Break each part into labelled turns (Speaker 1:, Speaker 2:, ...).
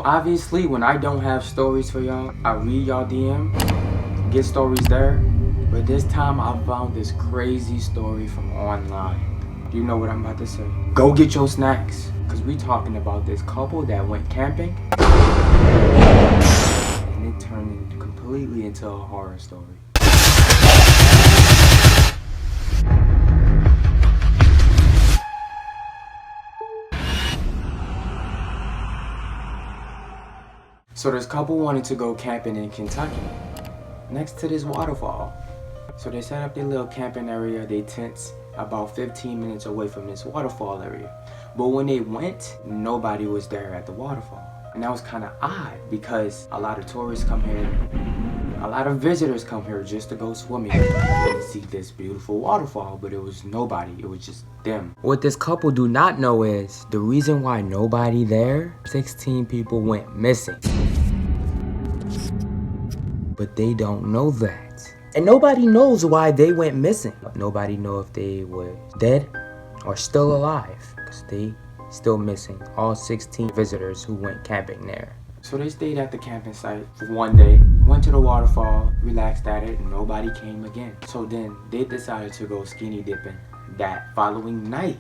Speaker 1: So obviously when I don't have stories for y'all, I read y'all DM, get stories there. But this time I found this crazy story from online. You know what I'm about to say. Go get your snacks, cause we talking about this couple that went camping and it turned completely into a horror story. So this couple wanted to go camping in Kentucky, next to this waterfall. So they set up their little camping area, they tents, about 15 minutes away from this waterfall area. But when they went, nobody was there at the waterfall. And that was kind of odd because a lot of tourists come here, a lot of visitors come here just to go swimming and see this beautiful waterfall, but it was nobody, it was just them. What this couple do not know is the reason why nobody there, 16 people went missing. But they don't know that. And nobody knows why they went missing. Nobody know if they were dead or still alive, because they still missing all 16 visitors who went camping there. So they stayed at the camping site for one day, went to the waterfall, relaxed at it, and nobody came again. So then they decided to go skinny dipping that following night.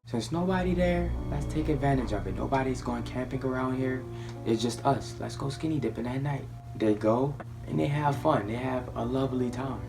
Speaker 1: Since nobody there, let's take advantage of it. Nobody's going camping around here. It's just us. Let's go skinny dipping at night. They go and they have fun. They have a lovely time.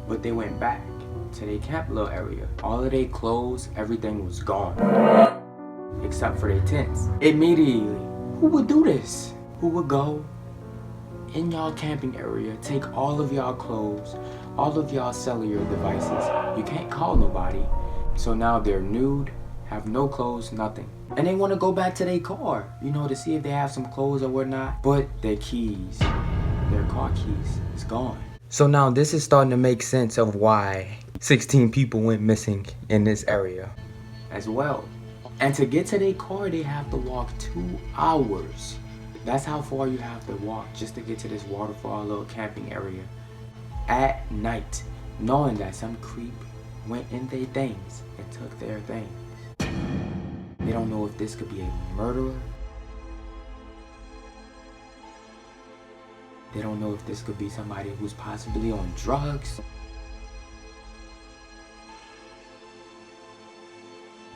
Speaker 1: But they went back to their camp little area. All of their clothes, everything was gone. Except for their tents. Immediately, who would do this? Who would go in y'all camping area, take all of y'all clothes, all of y'all cellular devices. You can't call nobody. So now they're nude, have no clothes, nothing. And they want to go back to their car, you know, to see if they have some clothes or whatnot. But their keys, their car keys, is gone. So now this is starting to make sense of why 16 people went missing in this area as well. And to get to their car, they have to walk 2 hours. That's how far you have to walk just to get to this waterfall little camping area at night, knowing that some creep went in their things and took their things. They don't know if this could be a murderer. They don't know if this could be somebody who's possibly on drugs.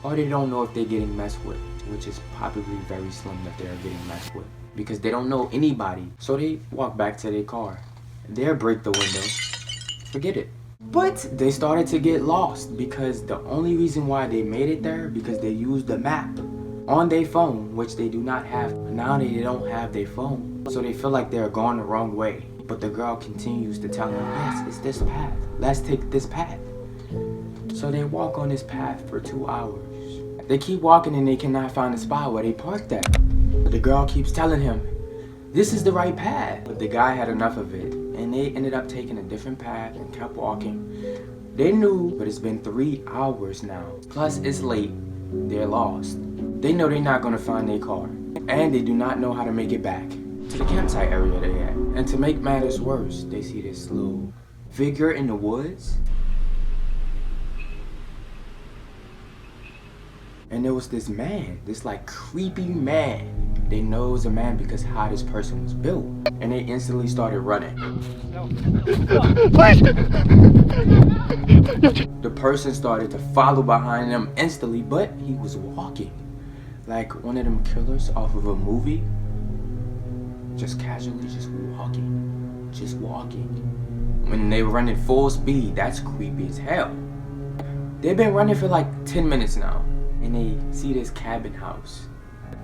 Speaker 1: Or they don't know if they're getting messed with, which is probably very slim that they're getting messed with, because they don't know anybody. So they walk back to their car. They'll break the window. Forget it. But they started to get lost because the only reason why they made it there because they used the map on their phone, which they do not have. Now they don't have their phone. So they feel like they're going the wrong way. But the girl continues to tell them, yes, it's this path. Let's take this path. So they walk on this path for 2 hours. They keep walking and they cannot find a spot where they parked at. The girl keeps telling him, this is the right path. But the guy had enough of it. And they ended up taking a different path and kept walking. They knew, but it's been 3 hours now. Plus it's late, they're lost. They know they're not gonna find their car. And they do not know how to make it back to the campsite area they at. And to make matters worse, they see this little figure in the woods. And there was this man, this like creepy man. They know it was a man because how this person was built. And they instantly started running. The person started to follow behind them instantly, but he was walking. Like one of them killers off of a movie. Just casually, just walking. Just walking. When they were running full speed, that's creepy as hell. They've been running for like 10 minutes now. And they see this cabin house.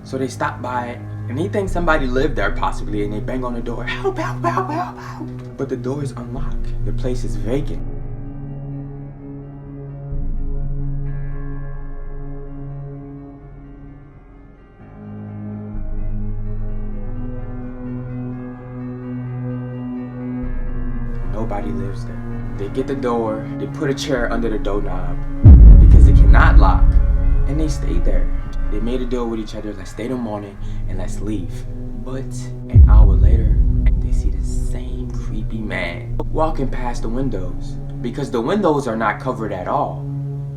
Speaker 1: So they stop by it, and they think somebody lived there possibly, and they bang on the door, help, help, help, help, help. But the door is unlocked. The place is vacant. Nobody lives there. They get the door, they put a chair under the doorknob because it cannot lock. And they stayed there. They made a deal with each other, let's stay till morning and let's leave. But an hour later, they see the same creepy man walking past the windows because the windows are not covered at all.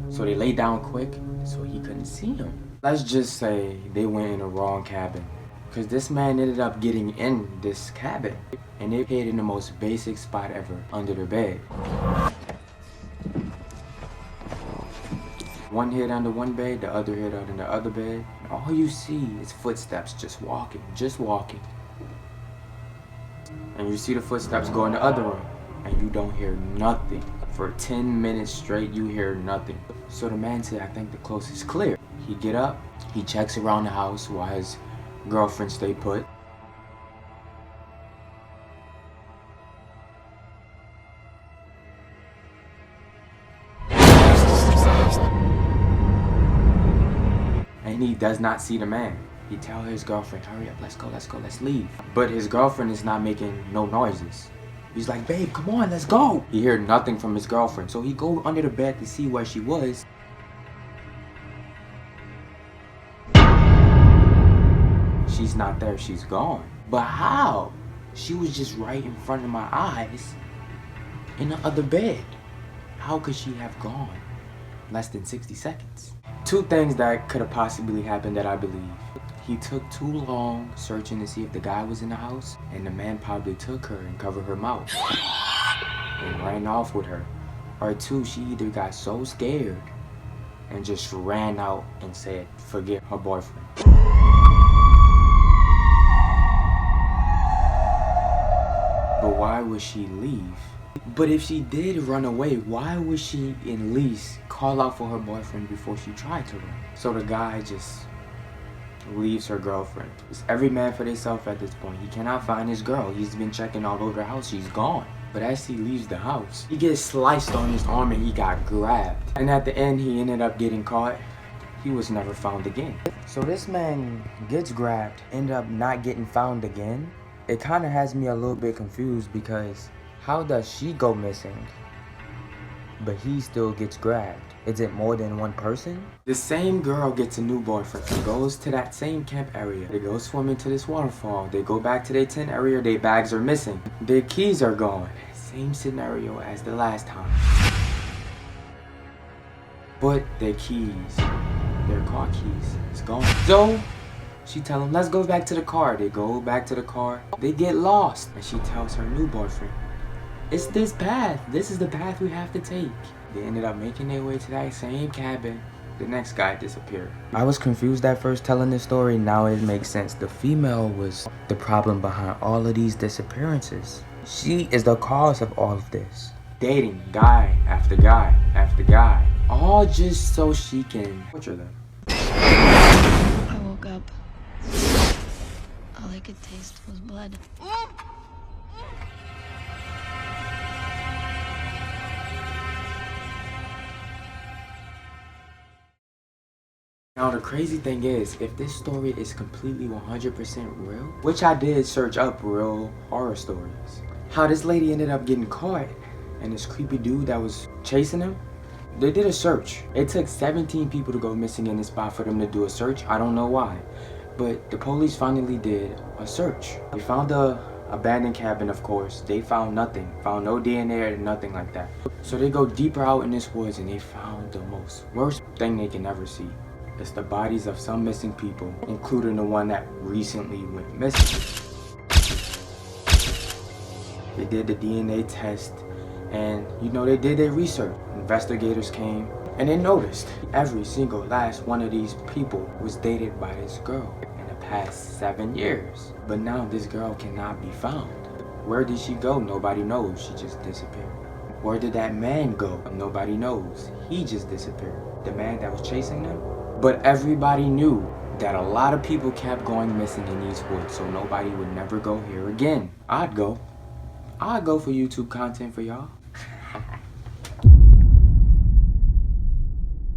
Speaker 1: So they lay down quick so he couldn't see him. Let's just say they went in the wrong cabin, because this man ended up getting in this cabin and they hid in the most basic spot ever, under the bed. One hid under one bed, the other hid under the other bed. And all you see is footsteps just walking. And you see the footsteps go in the other room and you don't hear nothing. For 10 minutes straight, you hear nothing. So the man said, I think the coast is clear. He get up, he checks around the house while his girlfriend stay put. And he does not see the man. He tell his girlfriend, hurry up, let's go, let's leave. But his girlfriend is not making no noises. He's like, babe, come on, let's go. He heard nothing from his girlfriend, so he go under the bed to see where she was. She's not there, she's gone. But how? She was just right in front of my eyes in the other bed. How could she have gone? Less than 60 seconds. Two things that could have possibly happened that I believe. He took too long searching to see if the guy was in the house, and the man probably took her and covered her mouth and ran off with her. Or two, she either got so scared and just ran out and said, forget her boyfriend. But why would she leave? But if she did run away, why would she at least call out for her boyfriend before she tried to run? So the guy just leaves her girlfriend. It's every man for themselves at this point. He cannot find his girl. He's been checking all over the house. She's gone. But as he leaves the house, he gets sliced on his arm and he got grabbed. And at the end, he ended up getting caught. He was never found again. So this man gets grabbed, ended up not getting found again. It kind of has me a little bit confused, because how does she go missing, but he still gets grabbed? Is it more than one person? The same girl gets a new boyfriend. He goes to that same camp area. They go swimming to this waterfall. They go back to their tent area. Their bags are missing. Their keys are gone. Same scenario as the last time. But their keys, their car keys, is gone. So she tells him, let's go back to the car. They go back to the car. They get lost. And she tells her new boyfriend, it's this path. This is the path we have to take. They ended up making their way to that same cabin. The next guy disappeared. I was confused at first telling this story. Now it makes sense. The female was the problem behind all of these disappearances. She is the cause of all of this. Dating guy after guy after guy. All just so she can torture them.
Speaker 2: I woke up. All I could taste was blood.
Speaker 1: Now the crazy thing is, if this story is completely 100% real, which I did search up real horror stories, how this lady ended up getting caught and this creepy dude that was chasing him, they did a search. It took 17 people to go missing in this spot for them to do a search. I don't know why, but the police finally did a search. They found the abandoned cabin, of course. They found nothing, found no DNA or nothing like that. So they go deeper out in this woods and they found the worst thing they can ever see. It's the bodies of some missing people, including the one that recently went missing. They did the DNA test and, they did their research. Investigators came and they noticed every single last one of these people was dated by this girl in the past 7 years. But now this girl cannot be found. Where did she go? Nobody knows. She just disappeared. Where did that man go? Nobody knows. He just disappeared. The man that was chasing them? But everybody knew that a lot of people kept going missing in these woods, so nobody would never go here again. I'd go for YouTube content for y'all.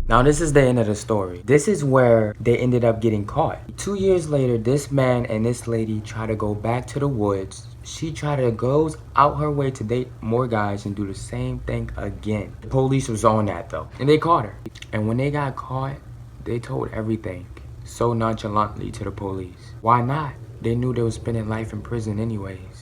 Speaker 1: Now this is the end of the story. This is where they ended up getting caught. 2 years later, this man and this lady try to go back to the woods. She tried to go out her way to date more guys and do the same thing again. The police was on that though, and they caught her. And when they got caught, they told everything so nonchalantly to the police. Why not? They knew they were spending life in prison anyways.